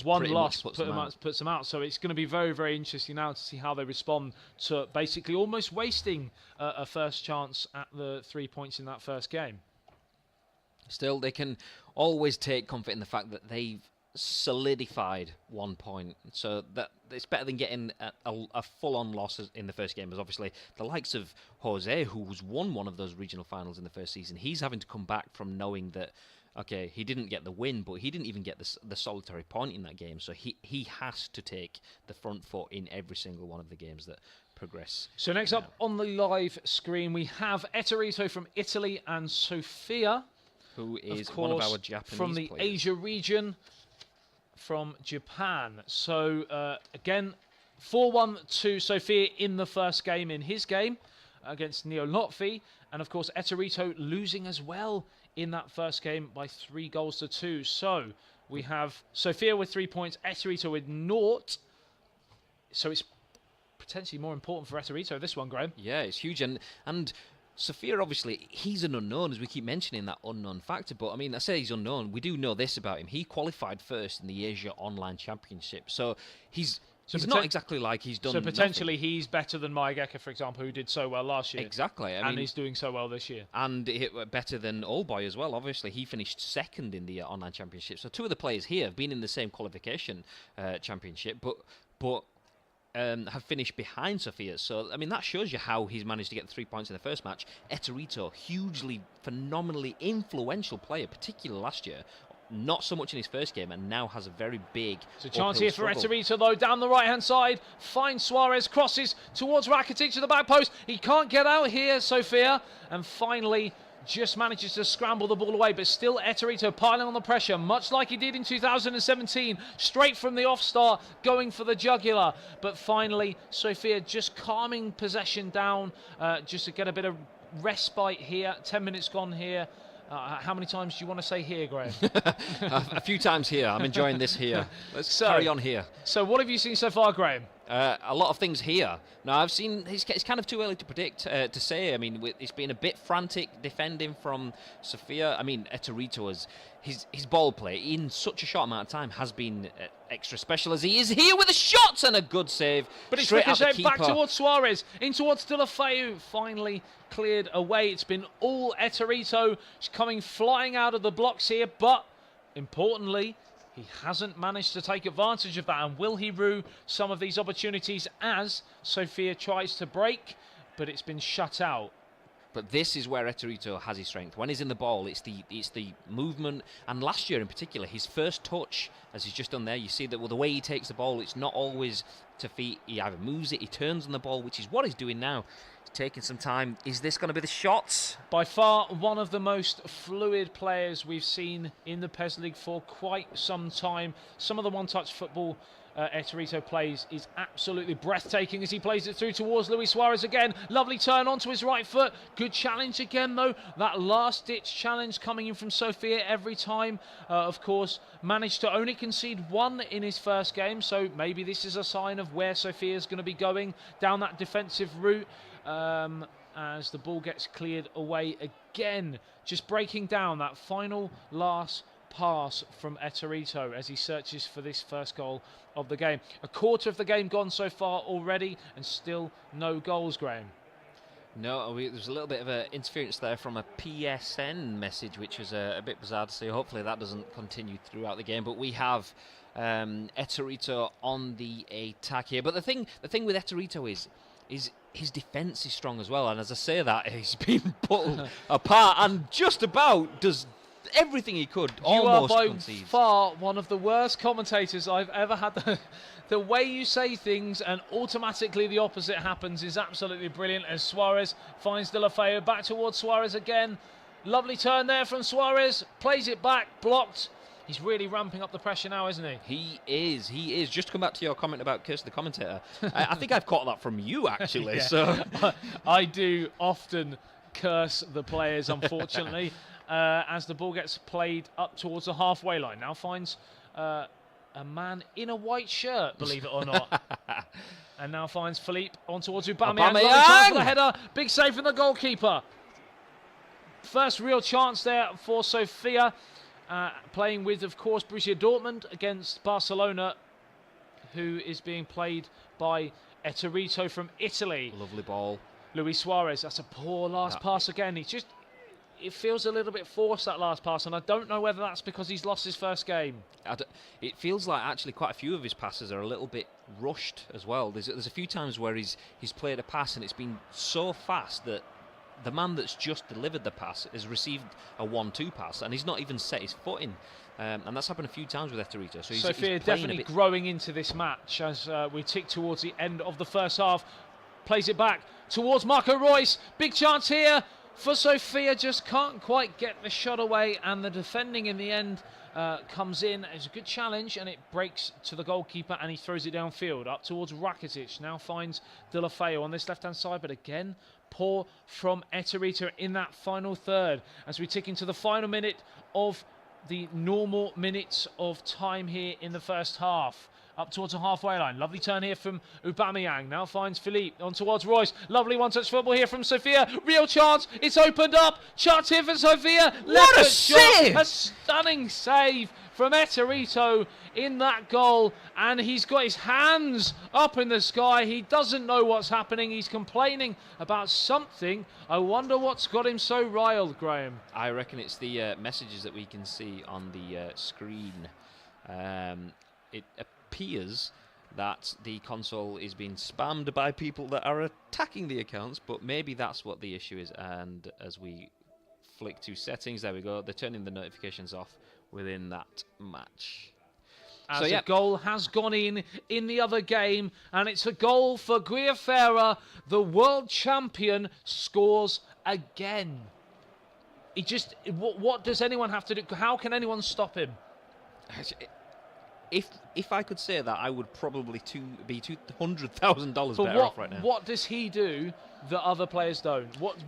One loss puts them out. So it's going to be very, very interesting now to see how they respond to basically almost wasting a first chance at the 3 points in that first game. Still, they can always take comfort in the fact that they've solidified 1 point, so that it's better than getting a full-on loss in the first game. As obviously the likes of Jose, who's won one of those regional finals in the first season, he's having to come back from knowing that, okay, he didn't get the win, but he didn't even get the solitary point in that game, so he has to take the front foot in every single one of the games that progress. So next up on the live screen, we have Ettorito from Italy and SOFIA, who is of course, one of our Japanese from the players. Asia region, from Japan. So again, 4-1 to SOFIA in the first game in his game against Neo Lotfi, and of course Ettorito losing as well in that first game by 3-2. So we have SOFIA with 3 points, Ettorito with 0. So it's potentially more important for Ettorito, this one, Graham. Yeah, it's huge. And SOFIA, obviously, he's an unknown, as we keep mentioning that unknown factor. But, I mean, I say he's unknown. We do know this about him. He qualified first in the Asia Online Championship. So he's not exactly like he's done. So potentially nothing. He's better than Maegeka, for example, who did so well last year. Exactly. And he's doing so well this year. And better than Oldboy as well. Obviously, he finished second in the Online Championship. So two of the players here have been in the same qualification championship, but have finished behind SOFIA. So, I mean, that shows you how he's managed to get the 3 points in the first match. Ettorito, hugely, phenomenally influential player, particularly last year. Not so much in his first game, and now has a very big... It's a chance here for Ettorito, though, down the right-hand side. Finds Suarez, crosses towards Rakitic to the back post. He can't get out here, SOFIA. And finally, just manages to scramble the ball away, but still Ettorito piling on the pressure, much like he did in 2017, straight from the off-start, going for the jugular. But finally, SOFIA just calming possession down, just to get a bit of respite here. 10 minutes gone here. How many times do you want to say here, Graham? A few times here. I'm enjoying this here. Let's carry on here. So what have you seen so far, Graham? A lot of things here. Now, I've seen... It's kind of too early to predict, to say. I mean, it's been a bit frantic defending from SOFIA. I mean, Ettorito, his ball play in such a short amount of time has been extra special, as he is here with a shot and a good save. But it's ricocheted back towards Suarez, in towards Deulofeu, finally cleared away. It's been all Ettorito. He's coming flying out of the blocks here, but importantly, he hasn't managed to take advantage of that. And will he rue some of these opportunities as SOFIA tries to break, but it's been shut out? But this is where Ettorito has his strength. When he's in the ball, it's the movement. And last year in particular, his first touch, as he's just done there, you see that the way he takes the ball, it's not always to feet. He either moves it, he turns on the ball, which is what he's doing now. He's taking some time. Is this going to be the shot? By far one of the most fluid players we've seen in the PES League for quite some time. Some of the one-touch football Ettorito plays is absolutely breathtaking as he plays it through towards Luis Suarez again. Lovely turn onto his right foot. Good challenge again, though. That last-ditch challenge coming in from SOFIA every time. Of course, managed to only concede 1 in his first game, so maybe this is a sign of where SOFIA is going to be going down that defensive route. As the ball gets cleared away again. Just breaking down that final last pass from Ettorito as he searches for this first goal of the game. A quarter of the game gone so far already, and still no goals, Graham. No, there's a little bit of interference there from a PSN message, which was a bit bizarre to see. Hopefully that doesn't continue throughout the game. But we have Ettorito on the attack here. But the thing with Ettorito is his defence is strong as well. And as I say that, he's been pulled apart and just about does everything he could. You almost are by concedes. far one of the worst commentators I've ever had. The way you say things and automatically the opposite happens is absolutely brilliant. As Suarez finds Deulofeu, back towards Suarez again. Lovely turn there from Suarez. Plays it back, blocked. He's really ramping up the pressure now, isn't he? He is. Just to come back to your comment about Curse the Commentator. I think I've caught that from you, actually. Yeah. So I do often curse the players, unfortunately. As the ball gets played up towards the halfway line. Now finds a man in a white shirt, believe it or not. And now finds Philippe on towards Aubameyang. Lovely chance for the header. Big save from the goalkeeper. First real chance there for SOFIA. playing with, of course, Borussia Dortmund against Barcelona, who is being played by Ettorito from Italy. Lovely ball. Luis Suarez, that's a poor last pass again. It feels a little bit forced, that last pass, and I don't know whether that's because he's lost his first game. It feels like actually quite a few of his passes are a little bit rushed as well. There's a few times where he's played a pass and it's been so fast that the man that's just delivered the pass has received a 1-2 pass and he's not even set his foot in. And that's happened a few times with Ettorito. So SOFIA definitely growing into this match as we tick towards the end of the first half. Plays it back towards Marco Reus. Big chance here for SOFIA, just can't quite get the shot away, and the defending in the end comes in. It's a good challenge, and it breaks to the goalkeeper, and he throws it downfield up towards Rakitic. Now finds De La Feo on this left-hand side, but again, poor from Ettorito in that final third as we tick into the final minute of the normal minutes of time here in the first half. Up towards the halfway line. Lovely turn here from Aubameyang. Now finds Philippe on towards Royce. Lovely one-touch football here from SOFIA. Real chance. It's opened up. Chance here for SOFIA. What a save! A stunning save from Ettorito in that goal. And he's got his hands up in the sky. He doesn't know what's happening. He's complaining about something. I wonder what's got him so riled, Graham. I reckon it's the messages that we can see on the screen. It appears that the console is being spammed by people that are attacking the accounts, but maybe that's what the issue is. And as we flick to settings, there we go, they're turning the notifications off within that match. As a goal has gone in the other game, and it's a goal for Guiafera. The world champion scores again. What does anyone have to do? How can anyone stop him? If I could say that, I would probably be $200,000 better off right now. What does he do that other players don't? What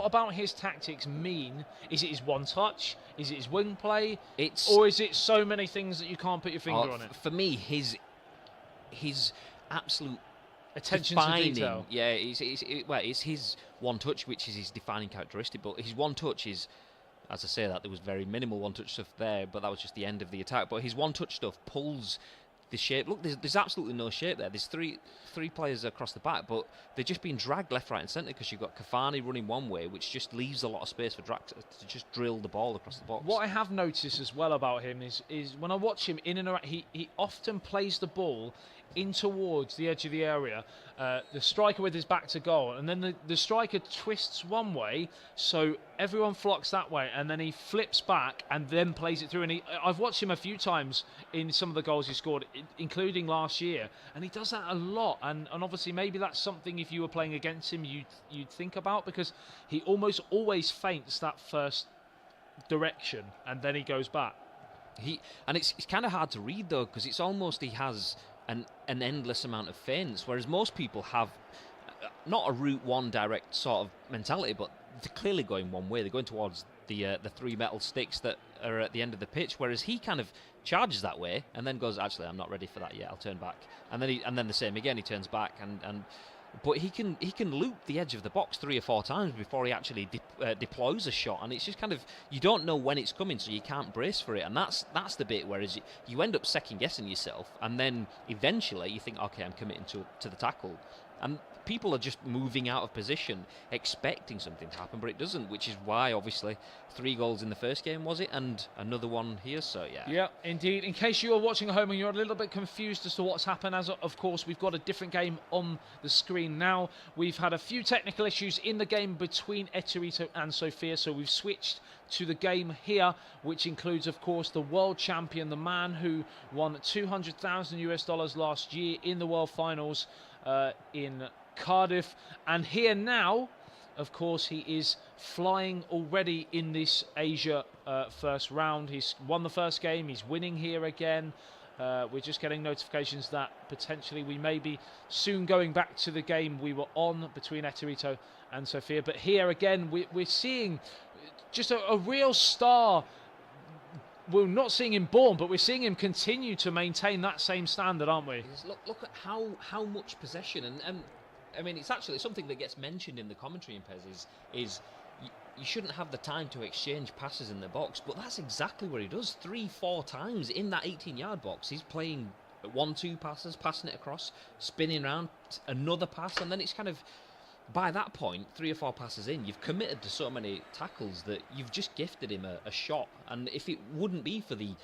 about his tactics mean? Is it his one touch? Is it his wing play? Or is it so many things that you can't put your finger on it? For me, his absolute attention defining, to detail. Yeah, it's his one touch, which is his defining characteristic. But his one touch is, as I say that, there was very minimal one-touch stuff there, but that was just the end of the attack. But his one-touch stuff pulls the shape. Look, there's absolutely no shape there. There's three players across the back, but they're just being dragged left, right and centre because you've got Cavani running one way, which just leaves a lot of space for Drax to just drill the ball across the box. What I have noticed as well about him is when I watch him in and around, he often plays the ball in towards the edge of the area, the striker with his back to goal, and then the striker twists one way, so everyone flocks that way, and then he flips back and then plays it through. And I've watched him a few times in some of the goals he scored, including last year, and he does that a lot. And obviously maybe that's something, if you were playing against him, you'd think about, because he almost always feints that first direction and then he goes back. It's kind of hard to read though, because it's almost he has an endless amount of feints, whereas most people have not a route one direct sort of mentality, but they're clearly going one way. They're going towards the three metal sticks that are at the end of the pitch, whereas he kind of charges that way and then goes, actually, I'm not ready for that yet, I'll turn back. And then the same again, he turns back but he can loop the edge of the box 3 or 4 times before he actually deploys a shot, and it's just kind of, you don't know when it's coming, so you can't brace for it, and that's the bit where you end up second guessing yourself, and then eventually you think, okay, I'm committing to the tackle, and people are just moving out of position expecting something to happen, but it doesn't, which is why obviously 3 goals in the first game, was it, and another one here. So yeah, indeed. In case you are watching at home and you're a little bit confused as to what's happened, as of course we've got a different game on the screen now. We've had a few technical issues in the game between Ettorito and SOFIA, so we've switched to the game here, which includes of course the world champion, the man who won $200,000 last year in the world finals in Cardiff, and here now of course he is flying already in this Asia first round. He's won the first game, he's winning here again. We're just getting notifications that potentially we may be soon going back to the game we were on between Ettorito and SOFIA, but here again we're seeing just a real star. We're not seeing him born, but we're seeing him continue to maintain that same standard, aren't we? Look at how much possession, and I mean, it's actually something that gets mentioned in the commentary in PES is you shouldn't have the time to exchange passes in the box, but that's exactly what he does. 3-4 times in that 18-yard box. He's playing 1-2 passes, passing it across, spinning around, another pass, and then it's kind of, by that point, 3 or 4 passes in, you've committed to so many tackles that you've just gifted him a shot. And if it wouldn't be for the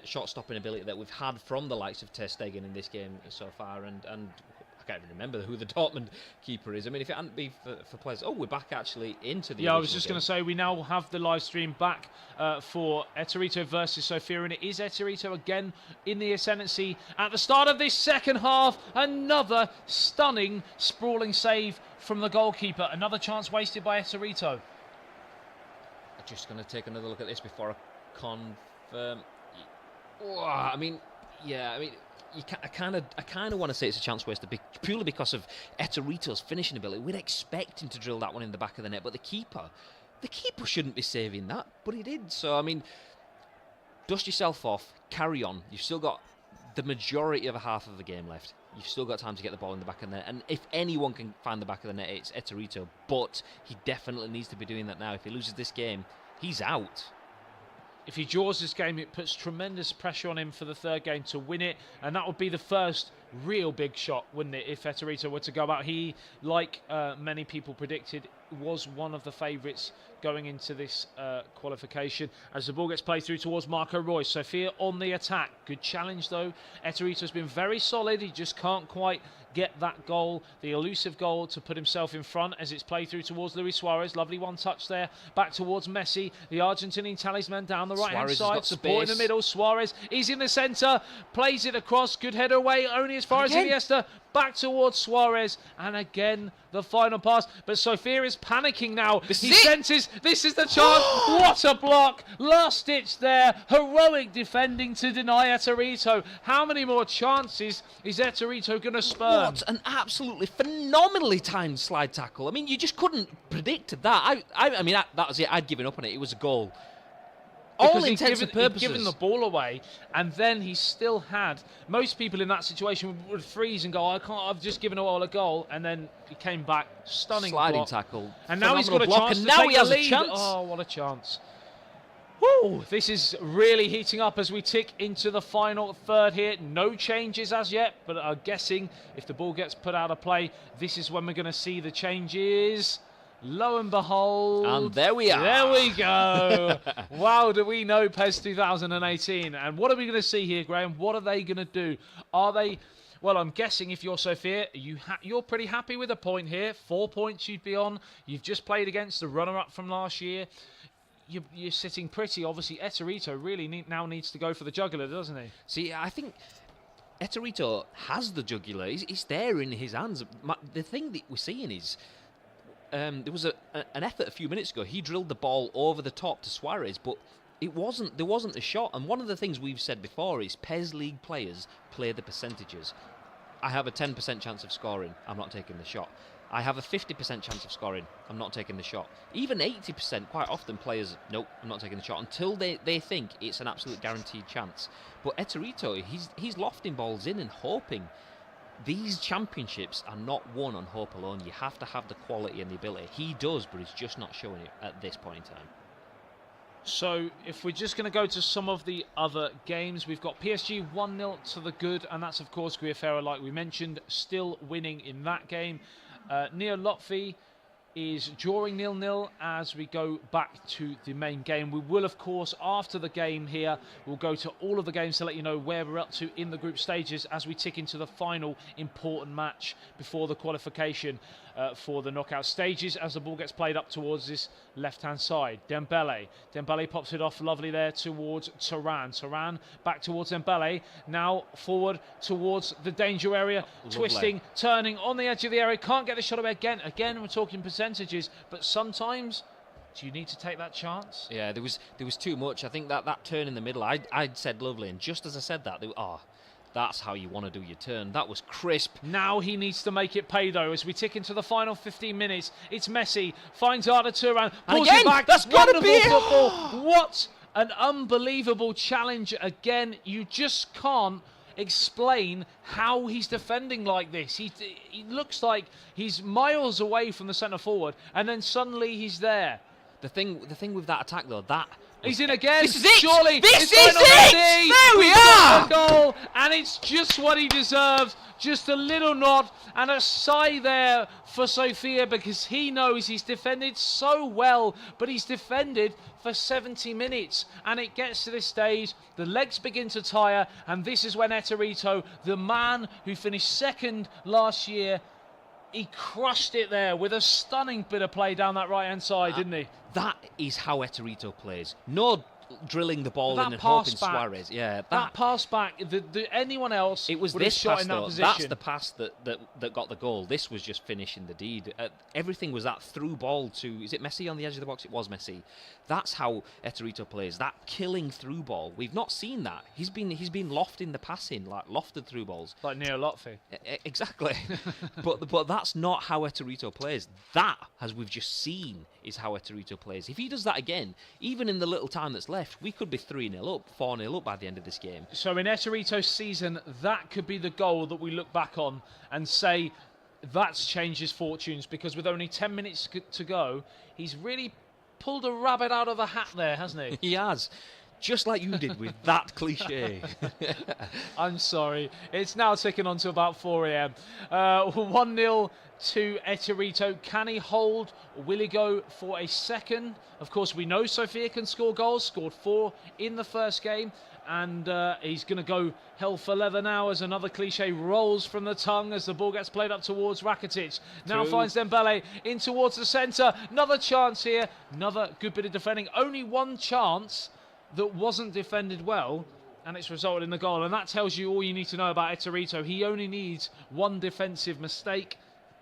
shot-stopping ability that we've had from the likes of Ter Stegen in this game so far, and I can't even remember who the Dortmund keeper is. I mean, if it hadn't been for players... Oh, we're back actually into the... Yeah, I was just going to say, we now have the live stream back for Ettorito versus SOFIA, and it is Ettorito again in the ascendancy at the start of this second half. Another stunning, sprawling save from the goalkeeper. Another chance wasted by Ettorito. I'm just going to take another look at this before I confirm. Oh, I mean, yeah, I mean... I kind of want to say it's a chance waster purely because of Ettorito's finishing ability. We'd expect him to drill that one in the back of the net, but the keeper shouldn't be saving that, but he did. So, I mean, dust yourself off, carry on. You've still got the majority of a half of the game left. You've still got time to get the ball in the back of the net, and if anyone can find the back of the net, it's Ettorito, but he definitely needs to be doing that now. If he loses this game, he's out. If he draws this game, it puts tremendous pressure on him for the third game to win it. And that would be the first real big shot, wouldn't it, if Ettorito were to go out. He, like many people predicted, was one of the favourites going into this qualification. As the ball gets played through towards Marco Reus. SOFIA on the attack. Good challenge, though. Ettorito's been very solid. He just can't quite get that goal, the elusive goal, to put himself in front as it's played through towards Luis Suarez. Lovely one touch there. Back towards Messi, the Argentinian talisman down the right-hand side. Support in the middle. Suarez is in the centre. Plays it across. Good header away. Only as far as Iniesta. Back towards Suarez. And again, the final pass. But SOFIA is panicking now. He senses this is the chance. What a block. Last ditch there. Heroic defending to deny Ettorito. How many more chances is Ettorito going to spur? What an absolutely phenomenally timed slide tackle. I mean, you just couldn't predict that. I mean, that was it. I'd given up on it. It was a goal. All intents and purposes. He'd given the ball away, and then he still had... Most people in that situation would freeze and go, I've just given away a goal, and then he came back, stunning sliding block. Tackle. And now he's got a chance to take the lead. Oh, what a chance. Woo! This is really heating up as we tick into the final third here. No changes as yet, but I'm guessing if the ball gets put out of play, this is when we're going to see the changes. Lo and behold. And there we are. There we go. Wow, do we know PES 2018. And what are we going to see here, Graham? What are they going to do? Are they... Well, I'm guessing if you're SOFIA, you're pretty happy with a point here. 4 points you'd be on. You've just played against the runner-up from last year. You're sitting pretty. Obviously, Ettorito really now needs to go for the jugular, doesn't he? See, I think Ettorito has the jugular. It's there in his hands. The thing that we're seeing is... there was an effort a few minutes ago. He drilled the ball over the top to Suarez, but there wasn't a shot. And one of the things we've said before is PES League players play the percentages. I have a 10% chance of scoring. I'm not taking the shot. I have a 50% chance of scoring. I'm not taking the shot. Even 80%, quite often players, nope, I'm not taking the shot, until they think it's an absolute guaranteed chance. But Ettorito, he's lofting balls in and hoping. These championships are not won on hope alone. You have to have the quality and the ability. He does, but he's just not showing it at this point in time. So, if we're just going to go to some of the other games, we've got PSG 1-0 to the good, and that's, of course, Guiafera, like we mentioned, still winning in that game. Neo Lotfi is drawing 0-0 as we go back to the main game. We will, of course, after the game here, we'll go to all of the games to let you know where we're up to in the group stages as we tick into the final important match before the qualification for the knockout stages as the ball gets played up towards this left-hand side. Dembele pops it off lovely there towards Turan back towards Dembele, now forward towards the danger area, twisting, turning on the edge of the area, can't get the shot away again we're talking percentages, but sometimes do you need to take that chance? Yeah, there was too much. I think that turn in the middle, I'd said lovely, and just as I said that, that's how you want to do your turn. That was crisp. Now he needs to make it pay, though, as we tick into the final 15 minutes. It's Messi, finds Arda Turan, pulls it back. That's got to be football. What an unbelievable challenge again. You just can't explain how he's defending like this. He looks like he's miles away from the centre forward, and then suddenly he's there. The thing with that attack though, he's in again. This is it. Surely This it's is going on it. the D. There we We've got are. the goal, and it's just what he deserves. Just a little nod and a sigh there for Sofia, because he knows he's defended so well, but he's defended for 70 minutes, and it gets to this stage, the legs begin to tire, and this is when Ettorito, the man who finished second last year, he crushed it there with a stunning bit of play down that right-hand side, didn't he? That is how Ettorito plays. No drilling the ball That in and pass hoping back, Suarez. Yeah, that pass back, anyone else it was would have this shot pass in that though. position. That's the pass that got the goal. This was just finishing the deed. Everything was that through ball to, is it Messi on the edge of the box? It was Messi. That's how Ettorito plays. That killing through ball. We've not seen that. He's been lofting the passing, like lofted through balls. Like Neo Lotfi. Exactly. but that's not how Ettorito plays. That, as we've just seen, is how Ettorito plays. If he does that again, even in the little time that's left, we could be 3-0 up, 4-0 up by the end of this game. So in Ettorito's season, that could be the goal that we look back on and say that's changed his fortunes, because with only 10 minutes to go, he's really pulled a rabbit out of the hat there, hasn't he? He has. Just like you did with that cliche. I'm sorry. It's now ticking on to about 4 a.m. 1-0 to Ettorito. Can he hold? Will he go for a second? Of course, we know Sofia can score goals. Scored 4 in the first game. And he's going to go hell for leather now as another cliche rolls from the tongue as the ball gets played up towards Rakitic. Now finds Dembele in towards the centre. Another chance here. Another good bit of defending. Only one chance that wasn't defended well, and it's resulted in the goal. And that tells you all you need to know about Ettorito. He only needs one defensive mistake,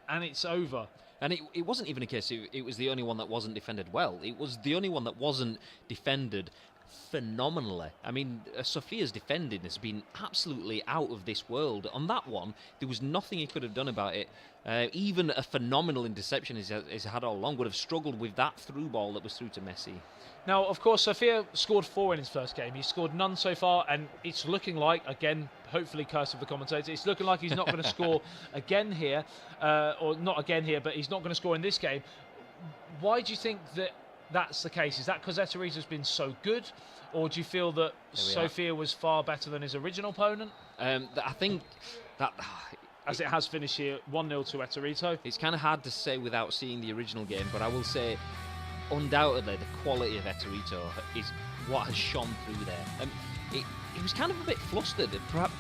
and it's over. And it wasn't even a case it was the only one that wasn't defended well. It was the only one that wasn't defended phenomenally. I mean, Sofia's defending has been absolutely out of this world. On that one, there was nothing he could have done about it. Even a phenomenal interception he's had all along would have struggled with that through ball that was through to Messi. Now, of course, Sofia scored 4 in his first game. He's scored none so far, and it's looking like, again, hopefully curse of the commentator, it's looking like he's not going to score again here, or not again here, but he's not going to score in this game. Why do you think that that's the case? Is that because Ettorito's been so good, or do you feel that Sofia was far better than his original opponent? I think that... As it has finished here, 1-0 to Ettorito. It's kind of hard to say without seeing the original game, but I will say, undoubtedly, the quality of Ettorito is what has shone through there. He was kind of a bit flustered. Perhaps